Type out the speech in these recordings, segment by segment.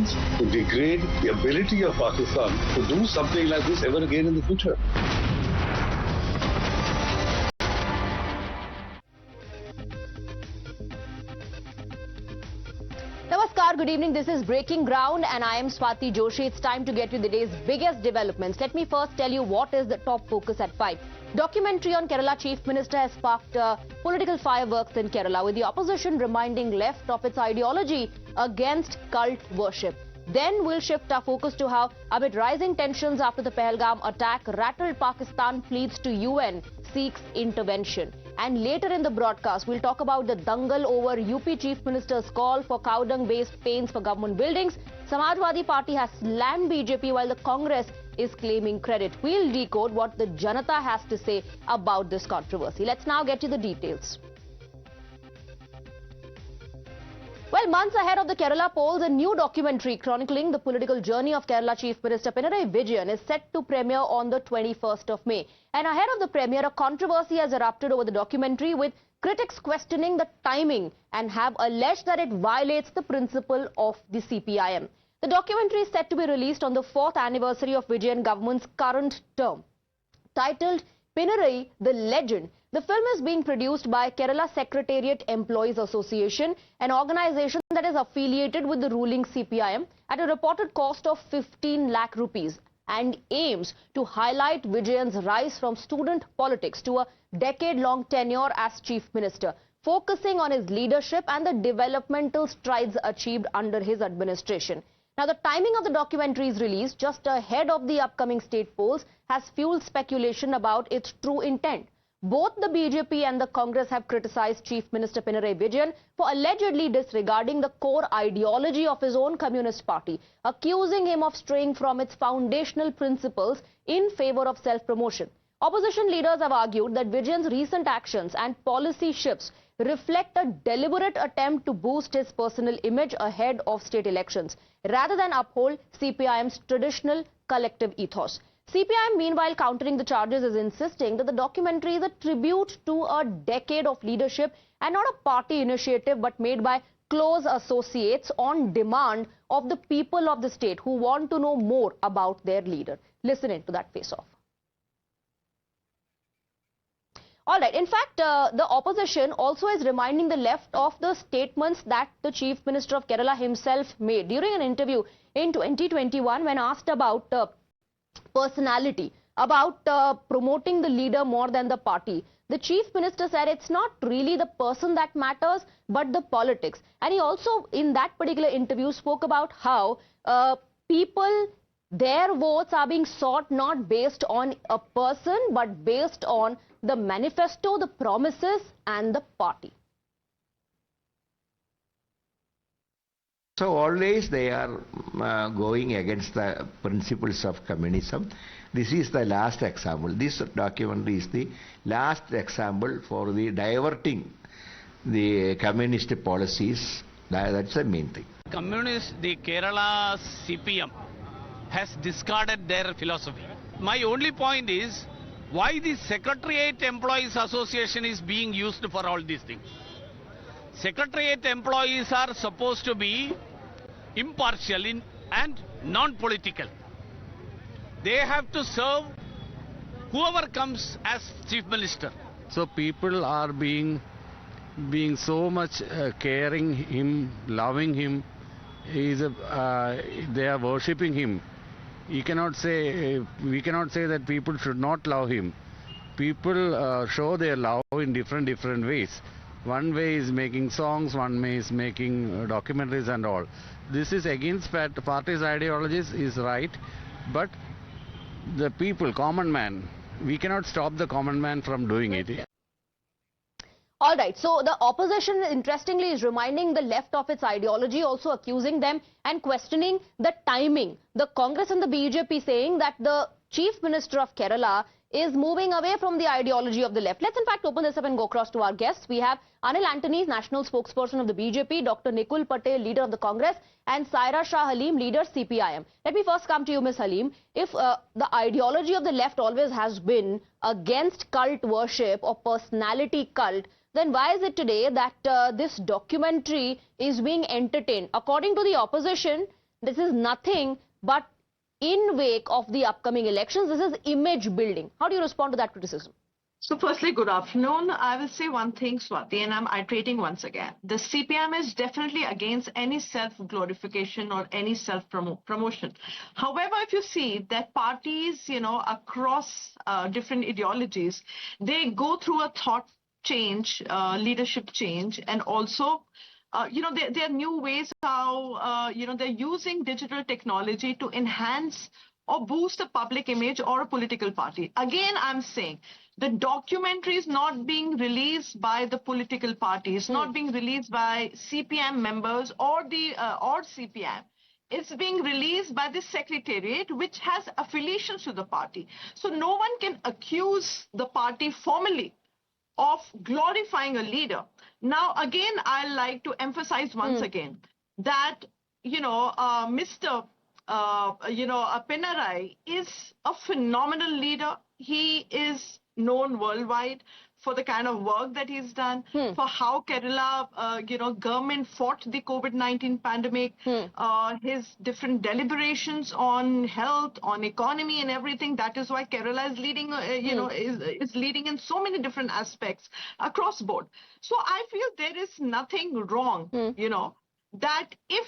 accusations to degrade the ability of Pakistan to do something like this ever again in the future. Namaskar, good evening. This is Breaking Ground and I am Swati Joshi. It's time to get you the day's biggest developments. Let me first tell you what is the top focus at 5. Documentary on Kerala Chief Minister has sparked political fireworks in Kerala, with the opposition reminding left of its ideology against cult worship. Then we'll shift our focus to how, amid rising tensions after the Pahalgam attack, rattled Pakistan pleads to UN, seeks intervention. And later in the broadcast, we'll talk about the dangle over UP Chief Minister's call for cow dung-based paints for government buildings. Samajwadi Party has slammed BJP while the Congress is claiming credit. We'll decode what the Janata has to say about this controversy. Let's now get to the details. Well, months ahead of the Kerala polls, a new documentary chronicling the political journey of Kerala Chief Minister Pinarayi Vijayan is set to premiere on the 21st of May. And ahead of the premiere, a controversy has erupted over the documentary, with critics questioning the timing and have alleged that it violates the principle of the CPIM. The documentary is set to be released on the 4th anniversary of Vijayan government's current term. Titled Pinarayi The Legend, the film is being produced by Kerala Secretariat Employees Association, an organization that is affiliated with the ruling CPIM, at a reported cost of 15 lakh rupees, and aims to highlight Vijayan's rise from student politics to a decade-long tenure as Chief Minister, focusing on his leadership and the developmental strides achieved under his administration. Now, the timing of the documentary's release, just ahead of the upcoming state polls, has fueled speculation about its true intent. Both the BJP and the Congress have criticized Chief Minister Pinarayi Vijayan for allegedly disregarding the core ideology of his own Communist Party, accusing him of straying from its foundational principles in favor of self-promotion. Opposition leaders have argued that Vijayan's recent actions and policy shifts reflect a deliberate attempt to boost his personal image ahead of state elections, rather than uphold CPIM's traditional collective ethos. CPIM, meanwhile, countering the charges, is insisting that the documentary is a tribute to a decade of leadership and not a party initiative, but made by close associates on demand of the people of the state who want to know more about their leader. Listen in to that face-off. All right. In fact, the opposition also is reminding the left of the statements that the Chief Minister of Kerala himself made during an interview in 2021 when asked about personality, about promoting the leader more than the party. The Chief Minister said it's not really the person that matters, but the politics. And he also, in that particular interview, spoke about how people, their votes are being sought not based on a person, but based on the manifesto, the promises, and the party. So always they are going against the principles of communism. This is the last example. This documentary is the last example for the diverting the communist policies. That's the main thing. The Kerala CPM has discarded their philosophy. My only point is why the Secretariat Employees Association is being used for all these things. Secretariat employees are supposed to be impartial and non-political. They have to serve whoever comes as Chief Minister. So people are being so much caring him, loving him. They are worshipping him. We cannot say that people should not love him. People show their love in different ways. One way is making songs, one way is making documentaries and all. This is against party's ideologies, is right, but the people, common man, we cannot stop the common man from doing it. All right, so the opposition, interestingly, is reminding the left of its ideology, also accusing them and questioning the timing. The Congress and the BJP saying that the Chief Minister of Kerala is moving away from the ideology of the left. Let's in fact open this up and go across to our guests. We have Anil Antony, national spokesperson of the BJP, Dr. Nikul Patel, leader of the Congress, and Saira Shah Halim, leader CPIM. Let me first come to you, Ms. Halim. If the ideology of the left always has been against cult worship or personality cult, then why is it today that this documentary is being entertained? According to the opposition, this is nothing but in wake of the upcoming elections. This is image building. How do you respond to that criticism? So firstly, good afternoon. I will say one thing, Swati, and I'm iterating once again. The CPM is definitely against any self-glorification or any self-promotion. However, if you see that parties, across different ideologies, they go through a thought change, leadership change, and also there are new ways how, they're using digital technology to enhance or boost a public image or a political party. Again, I'm saying the documentary is not being released by the political party. It's not being released by CPM members or CPM. It's being released by the Secretariat, which has affiliations to the party. So no one can accuse the party formally of glorifying a leader. Now, again, I like to emphasize once again that, Mr. Pinarayi is a phenomenal leader. He is known worldwide for the kind of work that he's done, for how Kerala, government fought the COVID-19 pandemic, his different deliberations on health, on economy and everything. That is why Kerala is leading, is leading in so many different aspects across board. So I feel there is nothing wrong, that if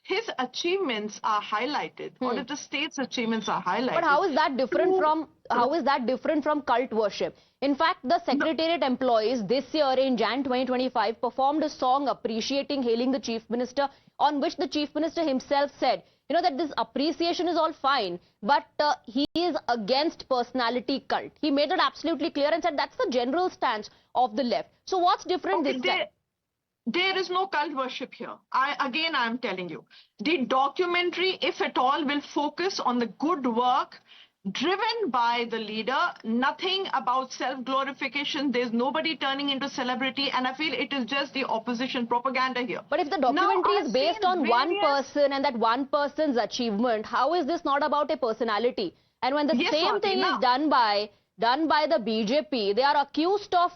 his achievements are highlighted, or if the state's achievements are highlighted. But how is that different from cult worship? In fact, the Secretariat employees this year in Jan 2025 performed a song appreciating, hailing the Chief Minister, on which the Chief Minister himself said, that this appreciation is all fine, but he is against personality cult. He made it absolutely clear and said that's the general stance of the left. So what's different this time? There is no cult worship here. I'm telling you, the documentary, if at all, will focus on the good work driven by the leader, nothing about self-glorification. There's nobody turning into celebrity, and I feel it is just the opposition propaganda here. But if the documentary is based on one person and that one person's achievement, how is this not about a personality? And when the same thing is done by the BJP, they are accused of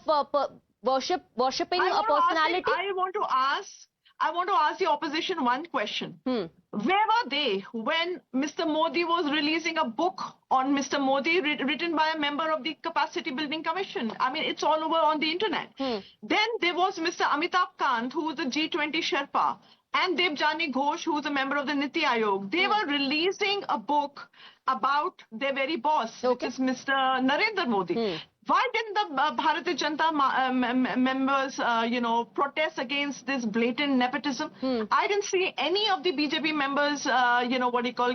worshipping a personality. I want to ask the opposition one question. Where were they when Mr. Modi was releasing a book on Mr. Modi written by a member of the Capacity Building Commission? I mean, it's all over on the internet. Then there was Mr. Amitabh Kant, who was the G20 Sherpa, and Devjani Ghosh, who is a member of the Niti Aayog. They were releasing a book about their very boss, which is Mr. Narendra Modi. Why didn't the Bharatiya Janata members, protest against this blatant nepotism? I didn't see any of the BJP members,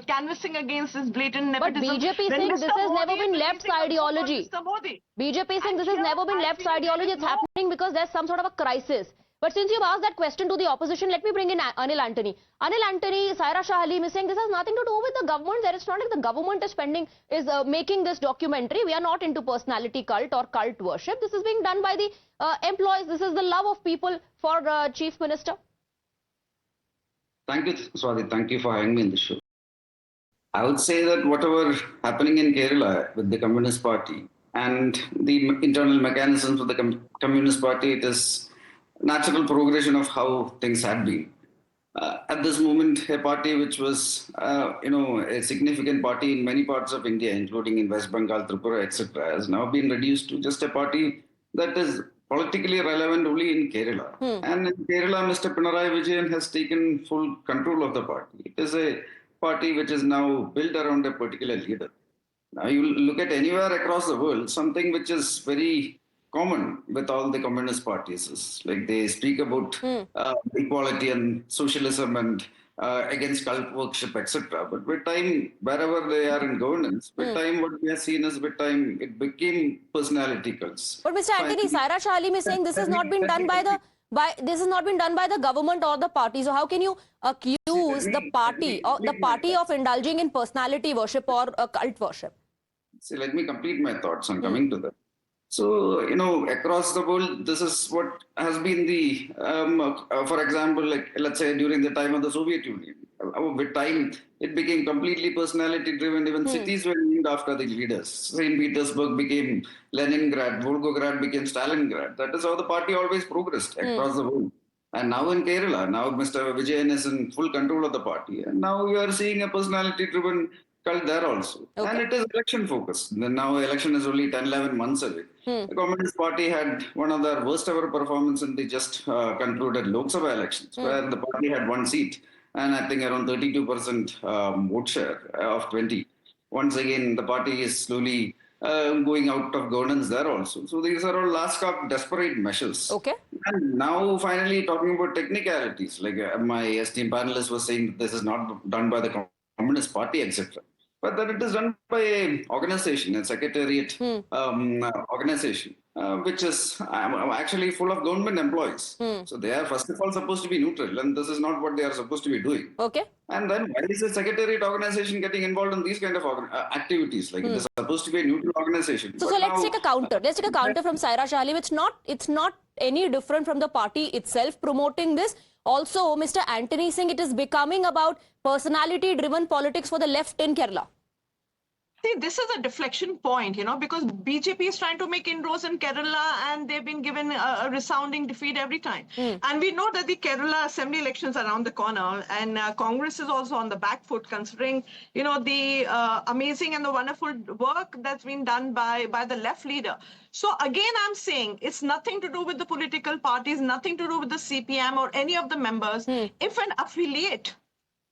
canvassing against this blatant nepotism. But BJP saying this has never been left's ideology. BJP saying this has never been left's ideology. It's happening because there's some sort of a crisis. But since you've asked that question to the opposition, let me bring in Anil Antony. Anil Antony, Saira Shah Halim is saying this has nothing to do with the government. It's not like the government is making this documentary. We are not into personality cult or cult worship. This is being done by the employees. This is the love of people for Chief Minister. Thank you, Swati. Thank you for having me in the show. I would say that whatever happening in Kerala with the Communist Party and the internal mechanisms of the Communist Party, it is natural progression of how things had been. At this moment, a party which was, a significant party in many parts of India, including in West Bengal, Tripura, etc., has now been reduced to just a party that is politically relevant only in Kerala. And in Kerala, Mr. Pinarayi Vijayan has taken full control of the party. It is a party which is now built around a particular leader. Now, you look at anywhere across the world, something which is very common with all the communist parties is like they speak about equality and socialism and against cult worship, etc. But with time, wherever they are in governance, with time what we have seen is with time it became personality cults. But Mr. Antony, Saira Shah Halim is saying this has not been done by the government or the party. So how can you accuse the party of indulging in personality worship or cult worship? See, let me complete my thoughts on coming to that. So, across the world, this is what has been the, for example, like, let's say during the time of the Soviet Union, with time, it became completely personality driven. Even cities were named after the leaders. St. Petersburg became Leningrad, Volgograd became Stalingrad. That is how the party always progressed across the world. And now in Kerala, now Mr. Vijayan is in full control of the party. And now you are seeing a personality-driven cult there also. Okay. And it is election focused. Then now election is only 10, 11 months away. The Communist Party had one of their worst ever performance in the just concluded Lok Sabha elections, where the party had one seat and I think around 32% vote share of 20. Once again, the party is slowly going out of governance there also. So these are all last of desperate measures. Okay. And now finally talking about technicalities, like my esteemed panelist was saying, this is not done by the Communist Party, etc. But that it is done by an organization, a secretariat organization, which is actually full of government employees. So they are first of all supposed to be neutral, and this is not what they are supposed to be doing. Okay. And then why is the secretariat organization getting involved in these kind of activities? Like it is supposed to be a neutral organization. So let's take a counter. Let's take a counter from Saira Shah Alim. It's not any different from the party itself promoting this. Also, Mr. Anthony Singh, it is becoming about personality-driven politics for the left in Kerala. See, this is a deflection point, because BJP is trying to make inroads in Kerala and they've been given a resounding defeat every time. And we know that the Kerala assembly elections are around the corner and Congress is also on the back foot considering, the amazing and the wonderful work that's been done by the left leader. So again, I'm saying it's nothing to do with the political parties, nothing to do with the CPM or any of the members. If an affiliate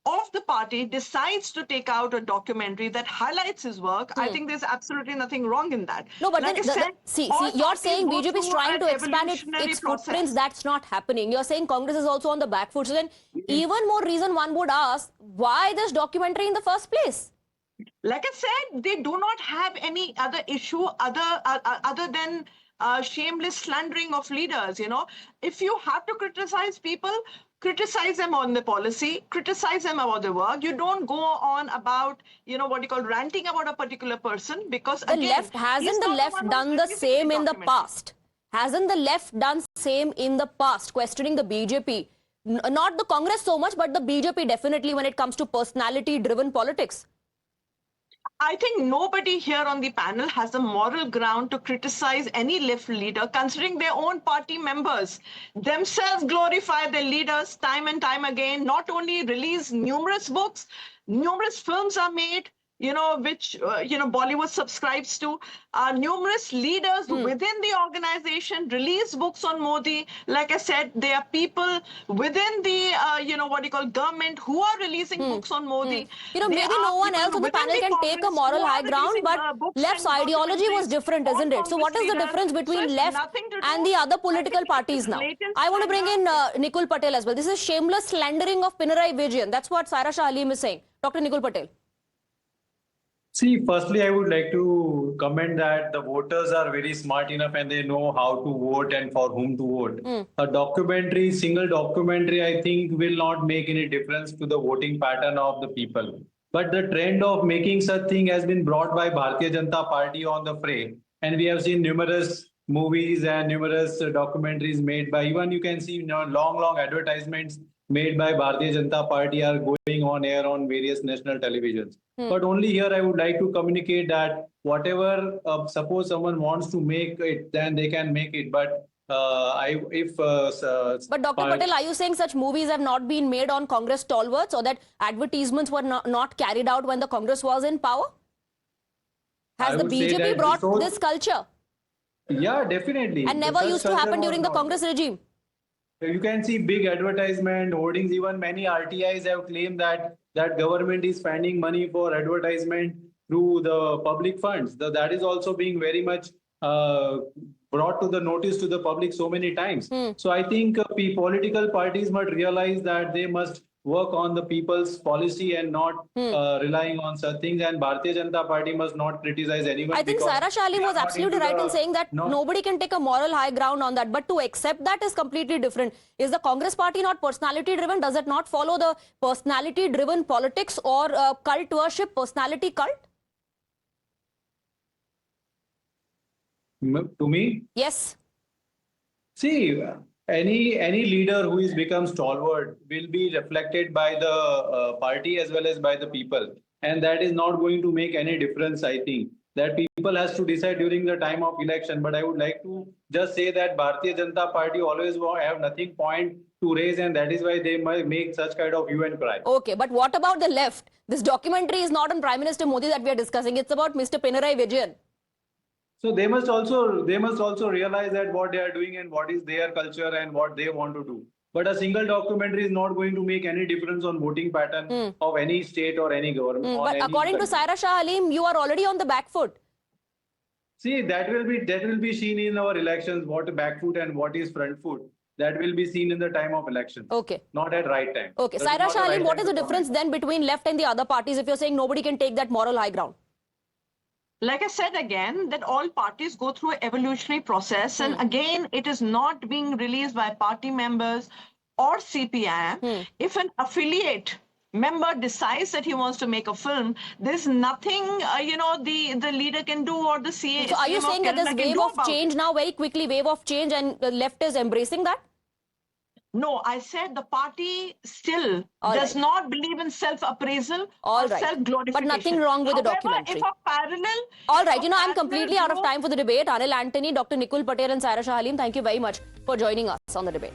of the party decides to take out a documentary that highlights his work, I think there's absolutely nothing wrong in that. No, but like then, see, you're saying BJP is trying to expand its footprints. That's not happening. You're saying Congress is also on the back foot. So then even more reason one would ask, why this documentary in the first place? Like I said, they do not have any other issue other than shameless slandering of leaders. If you have to criticize people, criticize them on the policy, criticize them about the work. You don't go on about, ranting about a particular person because hasn't the left done the same in the past? Hasn't the left done same in the past, questioning the BJP? Not the Congress so much, but the BJP definitely when it comes to personality-driven politics. I think nobody here on the panel has the moral ground to criticize any left leader, considering their own party members themselves glorify their leaders time and time again, not only release numerous books, numerous films are made, which, Bollywood subscribes to. Numerous leaders within the organization release books on Modi. Like I said, there are people within the, government who are releasing books on Modi. Maybe no one else on the panel can take a moral high ground, but left's ideology was different, isn't it? So what is the difference between left and the other political parties now? I want to bring in Nikul Patel as well. This is shameless slandering of Pinarayi Vijayan. That's what Saira Shah Alim is saying. Dr. Nikul Patel. See, firstly, I would like to comment that the voters are very smart enough and they know how to vote and for whom to vote. A single documentary, I think will not make any difference to the voting pattern of the people. But the trend of making such thing has been brought by Bharatiya Janata Party on the fray. And we have seen numerous movies and numerous documentaries made by, even you can see long advertisements made by Bharatiya Janata Party are going on air on various national televisions. But only here I would like to communicate that whatever, suppose someone wants to make it, then they can make it. But But Dr. Patel, are you saying such movies have not been made on Congress stalwarts or that advertisements were not carried out when the Congress was in power? Has the BJP brought this culture? Yeah, definitely. And never used to happen during the Congress regime? You can see big advertisement, hoardings, even many RTIs have claimed that government is spending money for advertisement through the public funds. That is also being very much brought to the notice to the public so many times. So I think political parties must realize that they must work on the people's policy and not relying on such things. And Bharatiya Janata Party must not criticize anyone. I think Saira Shah Alim was absolutely right in saying that nobody can take a moral high ground on that. But to accept that is completely different. Is the Congress party not personality driven? Does it not follow the personality driven politics or cult worship, personality cult? To me? Yes. See, any leader who is become stalwart will be reflected by the party as well as by the people, and that is not going to make any difference. I think that people has to decide during the time of election. But I would like to just say that Bharatiya Janata Party always have nothing point to raise, and that is why they might make such kind of hue and cry. Okay, but what about the left? This documentary is not on Prime Minister Modi that we are discussing. It's about Mr. Pinarayi Vijayan. So they must also realize that what they are doing and what is their culture and what they want to do. But a single documentary is not going to make any difference on voting pattern of any state or any government. But according to Saira Shah Halim, you are already on the back foot. See, that will be seen in our elections. What back foot and what is front foot. That will be seen in the time of elections. Okay. Not at right time. Okay. Saira Shah Halim, what is the difference then between left and the other parties if you're saying nobody can take that moral high ground? Like I said again, that all parties go through an evolutionary process. And again, it is not being released by party members or CPI. If an affiliate member decides that he wants to make a film, there's nothing, the leader can do or the CA. So are you saying that this wave of change now, very quickly, wave of change, and the left is embracing that? No, I said the party still does not believe in self-appraisal or self-glorification. But nothing wrong with the documentary. If a parallel... All right, I'm completely out of time for the debate. Anil Antony, Dr. Nikul Patel and Saira Shah Halim, thank you very much for joining us on the debate.